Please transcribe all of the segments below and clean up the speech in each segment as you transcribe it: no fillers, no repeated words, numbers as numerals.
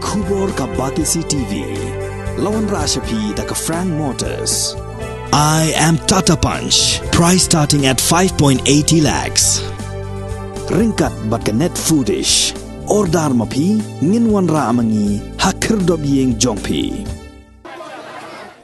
Kubor ka Batisi TV. Lawan Rashapi da ka Frank Motors. I am Tata Punch. Price starting at 5.80 lakhs. Ringkat bat ka Net Foodish. Ordar mapi nginwan ra amangi hakir dob yeng jongpi.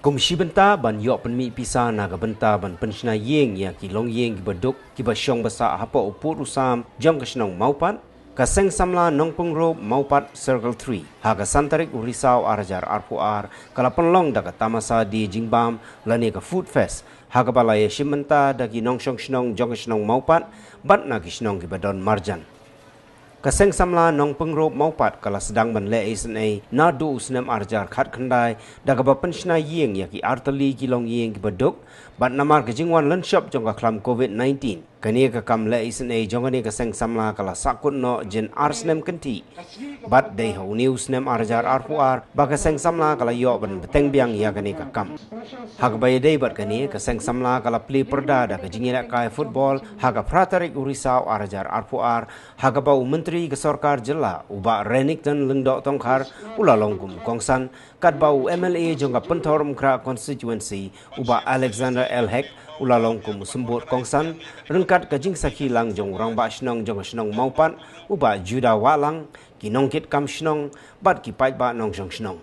Komisi benta ban yok penmi pisa naga benta ban penshna yeng ya ki long yeng ki beduk ki basyong basa hapa upur usam jam kasnong maupat kaseng samla nong pengrop maupat circle 3 haga santarik urisau arajar arpuar kala penlong daga tamasa di jingbam lani ka food fest haga balaya shimenta dagi nong shong shnong jong kasnong maupat bat nagi shnong ki badon marjan kaseng samla nong pengrop maupat kala sedang ban le isna na du usnem arjar khat khandai daga ba penshna yeng ya ki artali ki long yeng ki beduk bat namar ke jingwan lan shop jong ka klam covid-19 kani ka kam le isna jongani kaseng samla kala sakut no jin arsnem kanti bat dei ho news nem arjar arpuar ba kaseng samla kala yo ban beteng biang ya kani ka kam hag bay dei bat kani kaseng samla kala play perda da ka jingira kai football haga pratarik urisau arjar arpuar haga ba menteri ke sarkar jela uba renik dan lendok tongkar ulalongkum kongsan kat bau MLA jongga pentorum kra constituency uba Alexander Elhek ulalongkum sembut kongsan rengkat kajing saki lang jong rang ba shnong jong shnong maupat uba juda walang kinongkit kam shnong bat ki pait ba nong jong shnong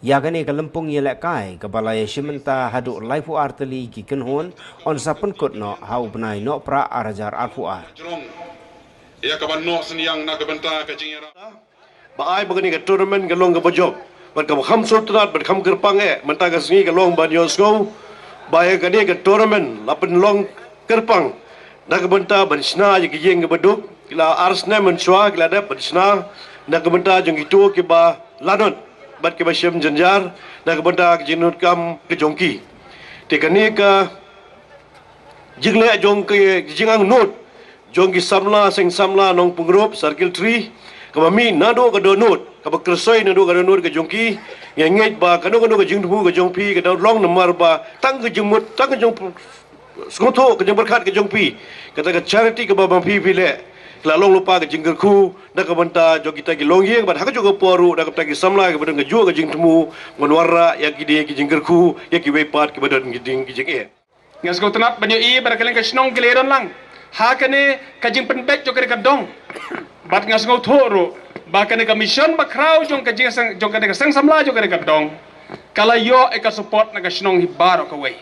ya gane ka lempung yelek kai ka balaya shimenta hadu laifu arteli ki kenhon on sa penkut no hau benai no pra arajar arfuar ya kaban no seniang na kabenta ka jingira ba ai bagani ka tournament ka long ka bajok bat ka kham sultanat bat kham kerpang menta ka singi ka long ban yosgo ba ya ka ka tournament lapen long kerpang na ka benta ban sna ya ki yeng ka baduk kila arsne men chwa kila da ban sna na ka benta jong itu ki ba lanot bat ki ba shem janjar na ka benta ka jinut kam ke jongki te kani ka jingle jong ke jingang not jong ki samla seng samla nong pengrop circle 3 kami nado ka donut ka bakresoi nado ka donut ka jongki yang ngai ba kano ka jingthu ka jongpi ka long namar ba tang ka jingmut tang ka jong skoto ka jong berkat ka jongpi kata ka charity ka ba bampi pile kala long lupa ka jingger khu da ka banta jo kita ki long yeng ba ha ka jo ka poru da ka ki samla ka badang ka jo ka jingthmu monwara ya ki de ki jingger khu ya ki wepat ki badan ki ding ki jenge ngas ko tanat banyo i bar kaleng ka snong kileron lang ha kane kajing penbek jo ka dong bat ngas ngau thoro ba kane ka mission ba kraw jong ka jong kane ka sang samla jo ka dong kala yo e ka support na ka snong hi baro ka wei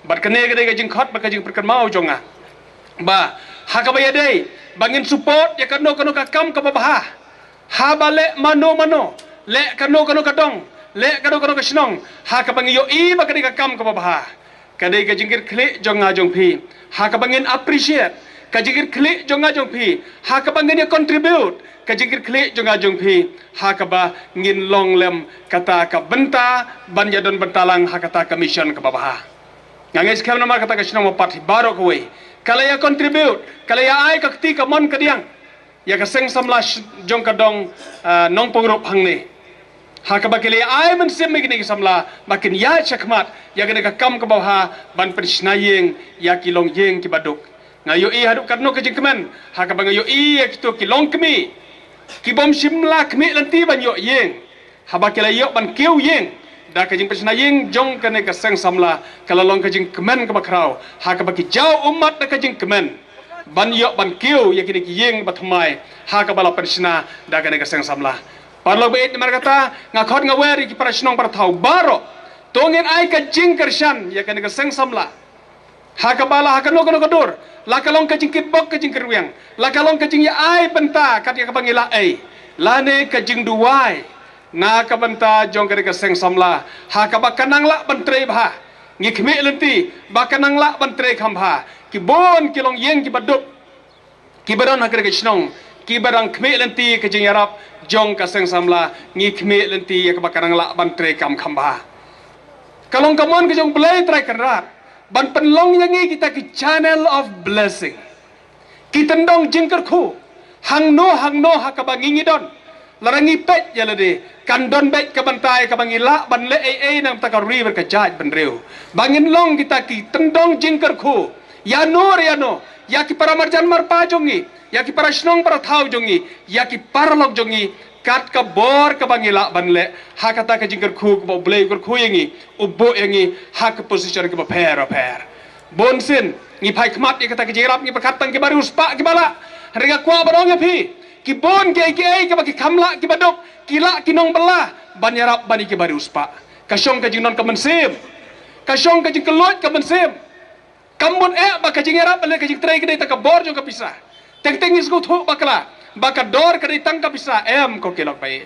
bat kane ka jing khat ba ka jing perkan mau jonga ba ha ka ba dei bangin support ya kano ka kam ka babaha ha bale mano le kano ka dong le kano ka snong ha ka bang yo i ba kane ka kam ka babaha kadai ka jingir klik jonga jong pi ha ka bangin appreciate ka jingir klik jonga jong pi ha ka bangin ya contribute ka jingir klik jonga jong pi ha ka ba ngin long lem kata ka benta ban jadon bentalang ha kata ka mission ka babaha ngangis kam nama kata ka snong mapat baro ko we kala ya contribute kala ya ai ka ti ka mon ka diang ya ka seng samla jong ka dong nong pengrop hang ni ha ka bakile ai men sim begini samla makin ya chakmat ya gena ka kam ka bawha ban prisnayeng ya ki long yeng ki baduk ngayo i haduk karno ka jingkemen ha ka bangayo i ya kitu ki long kemi ki bom simla kemi lanti ban yo yeng ha bakile yo ban kiu yeng da ka jing prisnayeng jong ka ne ka seng samla kala long ka jingkemen ka bakrau ha ka baki jau umat da ka jingkemen ban yo ban kiu ya ki yeng batmai ha ka bala prisna da ka ne ka seng samla parlo bait markata ngakhot ngaweri ki para snong para thau baro tongin ai ka jing kershan ya kan ka seng samla ha ka bala ha ka no dur la ka long ka jing kitbok ka jing kerwiang la ka long ka jing ya ai benta kat ya ka bangila ai la ne ka jing duwai na ka benta jong ka seng samla ha ka ba kanang la bantre bha ngi khme lenti ba kanang la bantre khambha ki bon ki long yeng ki baduk ki baron ha ka snong ki barang khme lenti ka jing yarap jong ka seng samla ngi khme lenti ya ka bakarang la ban tre kam khamba kalong kamon ka jong play try kanrat ban penlong yangi kita ki channel of blessing kita ndong jingker khu hang no ha ka bangi don larangi pet ya lade kan don bet ka bantai ka bangi la ban le nang ta ka river ka jaj ban reu bangin long kita ki tendong jingker khu ya no ya ki para marjan mar pa jongi ya ki para snong para thau jongi ya ki para lok jongi kat ka bor ka bangila banle ha kata ka jingkar khu ka blei kor khu yangi ubo yangi ha ka position ka per bonsin ni pai khmat ni kata ka jirap ni perkatang ki baru uspa ki bala rega kwa barong pi ki bon ke ka bagi kamla ki badok kila kinong bala banyarap bani ki baru uspa ka syong ka jingnon ka mensim ka syong ka jing kelot ka mensim kambon ba ka jingirap bale ka jing trai ka dai ta ka bor jo ka pisah teng is go thu bakla baka dor ka ditang ka bisa ko kilok pai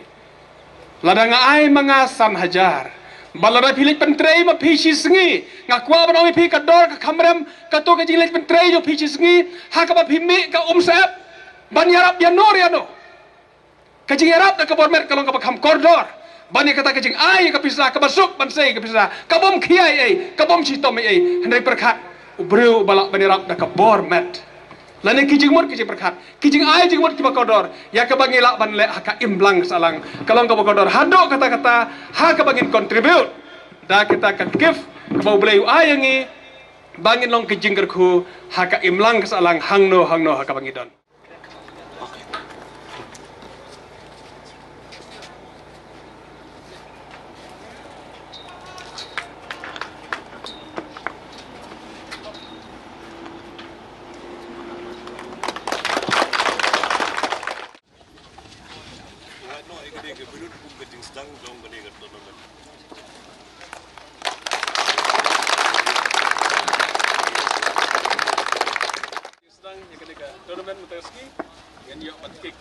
ladang ai mga san hajar balara pilit pentrei ma pisi sengi ngakwa banong pi ka dor ka kamrem ka to ka jilet pentrei jo pisi sengi ha ka ba pimi ka umsep ban yarap ya nor ya no ka jing yarap ka bormer kalong ka kham kordor bani kata ka jing ai ka bisa ka basuk ban sei ka bisa ka bom khiai ai ka bom chitom ai hendai perkhat ubreu balak ban yarap ka bormet lani kijing mot kijing perkat kijing ai jing mot kibakodor ya ka bangila banle haka imblang salang kalau ka bakodor hado kata-kata ha ka bangin contribute da kita ka give ka bau bleu ai yangi bangin long kijing kerku haka imlang salang hangno haka bangidon tournament muteski yang yok batkik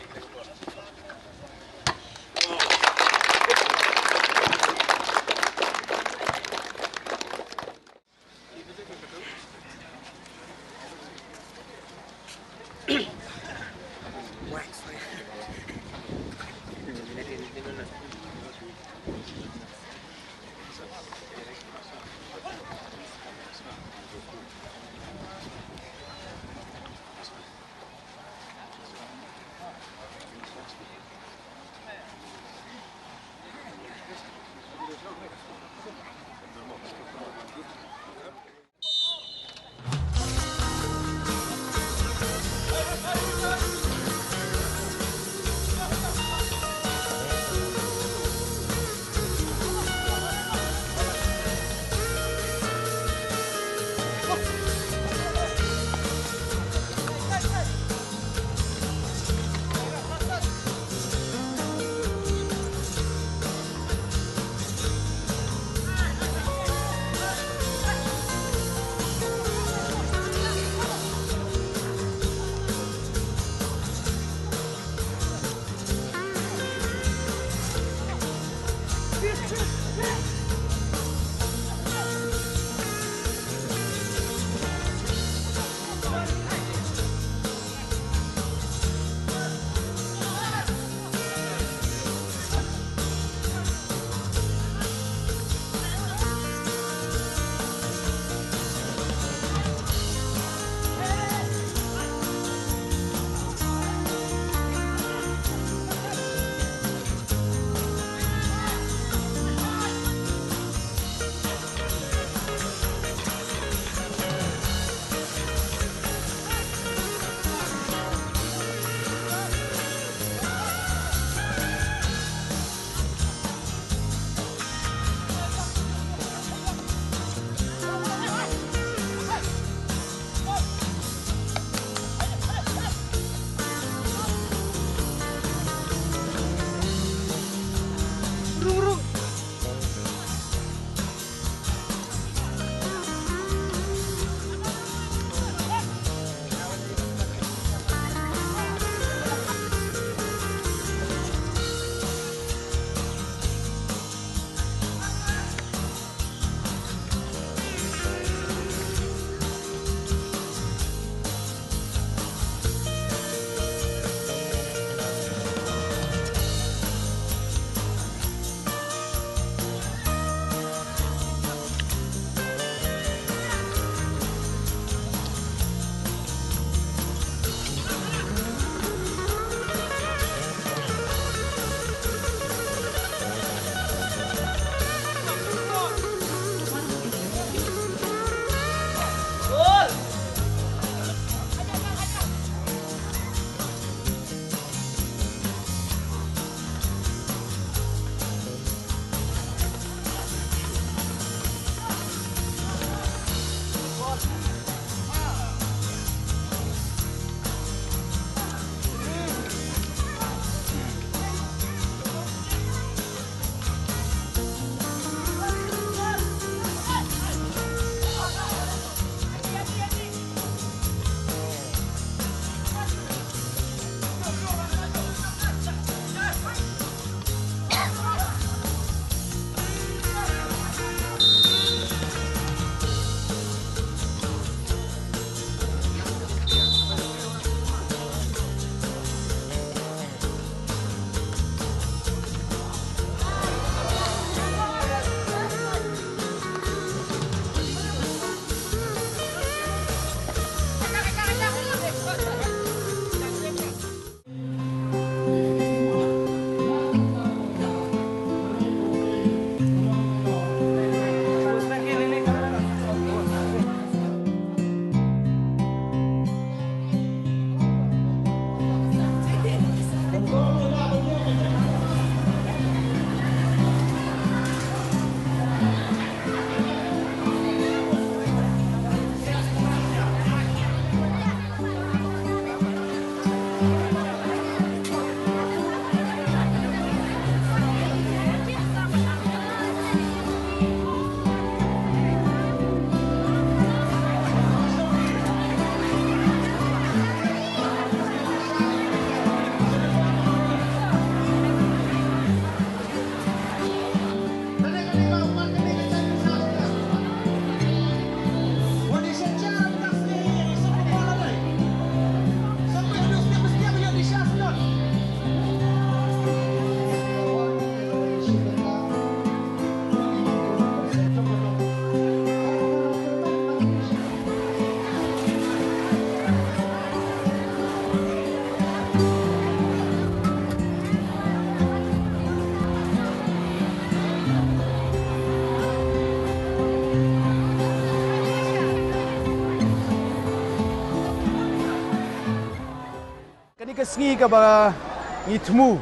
kesengi ke ba ngitmu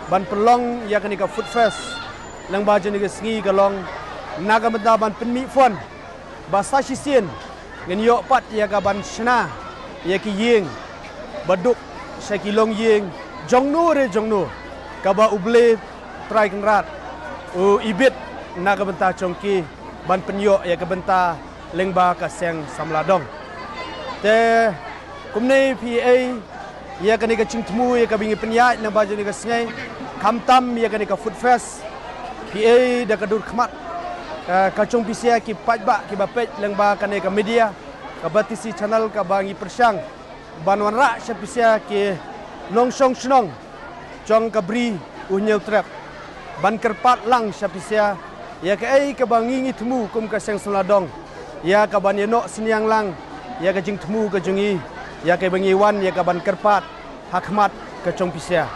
ban pelong ya kani ka food fest lang ba jeni kesengi ke long naga benda ban penmi fon ba sa sisien ngen yo pat ya ka ban shna ya ki yeng baduk saki long yeng jongno ka ba uble try kenrat u ibit naga benda chongki ban penyo ya ka benta lengba ka seng samladong te kumne PA ya kani ka cingtemu ya ka bingi penyat na baju ni ka sengai kamtam ya kani ka food fest PA da ka dur khmat ka chung pisia ki pajba ki bapet lengba kani ka media ka batisi channel ka bangi persyang banwan ra syapisia ki nongsong snong jong ka bri unyau trap ban kerpat lang syapisia ya ka ai ka bangi ngitemu kum ka seng samladong ya ka ban yenok seniang lang ya ka cingtemu ka jungi ya ke bangi wan ya ka ban kerpat hakmat ke chong pisia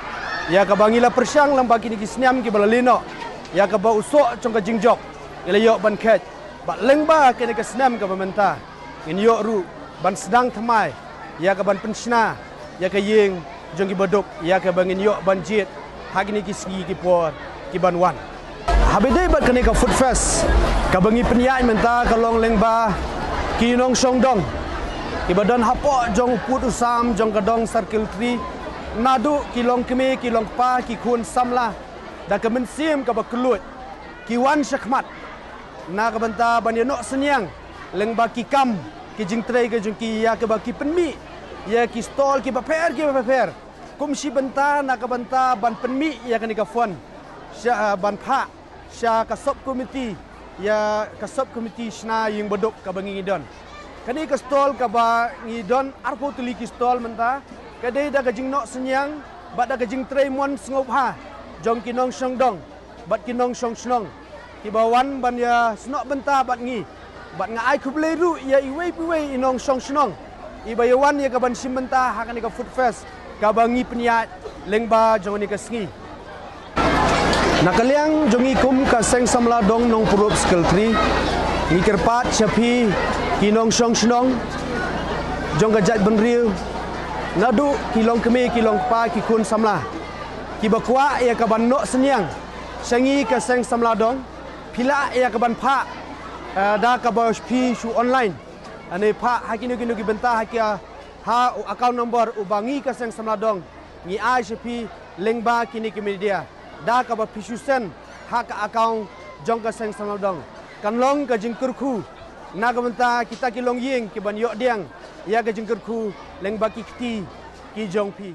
ya ka bangi la persyang lam bagi ni kisniam ki balalino ya ka ba usok chong ka jingjok ila yo ban khet ba lengba ke ni kisniam ka bamenta in yo ru ban sedang thamai ya ka ban pensna ya ka yeng jong ki baduk ya ka bangin yo ban jit hagi ni kisgi ki por ki ban wan habedai bat ke ni ka food fest ka bangi penyai menta ka long lengba ki nong song dong Ibadan hapo jong put usam jong kadong circle 3 nadu kilong keme kilong pa ki kun samla da kemen sim ka bakelut ki wan syakmat na ka banta banyo senyang leng ba ki kam ki jingtrei ke jong ki ya ke ba ki penmi ya ki stall ki paper kum si banta na ka banta ban penmi ya kan ka fon sya ban pha sya ka sub committee ya ka sub committee sna yung bodok ka bangi don kani ka stall ka ba ngidon arpo tuli ki stall menta kadai da gajing nok senyang bat da gajing trei mon sngop ha jong kinong song dong bat kinong song snong ki bawan ban ya snok benta bat ngi bat nga ai kuble ru ya iwei piwei inong song snong i bayawan ya ka ban sim benta ha kani ka food fest ka bangi peniat lengba jong ni ka sngi nakaliang jongi kum ka seng samla dong nong purup skill 3 ngi kerpat chapi kinong song snong jong ka jat benriu nadu kilong keme kilong pa ki kun samla ki bakwa ya ka ban nok senyang sangi ka seng samla dong pila ya ka ban pha da ka ba pi shu online ane pha hakinu ki benta hakia ha account number ubangi ka seng samla dong ngi ai pi lengba kini ki media da ka ba pi shu sen ha ka account jong ka seng samla dong kan long ka jingkur khu na ka benta kita ki long yeng ki ban yok diang ya ka jingkur khu leng baki kti ki jong pi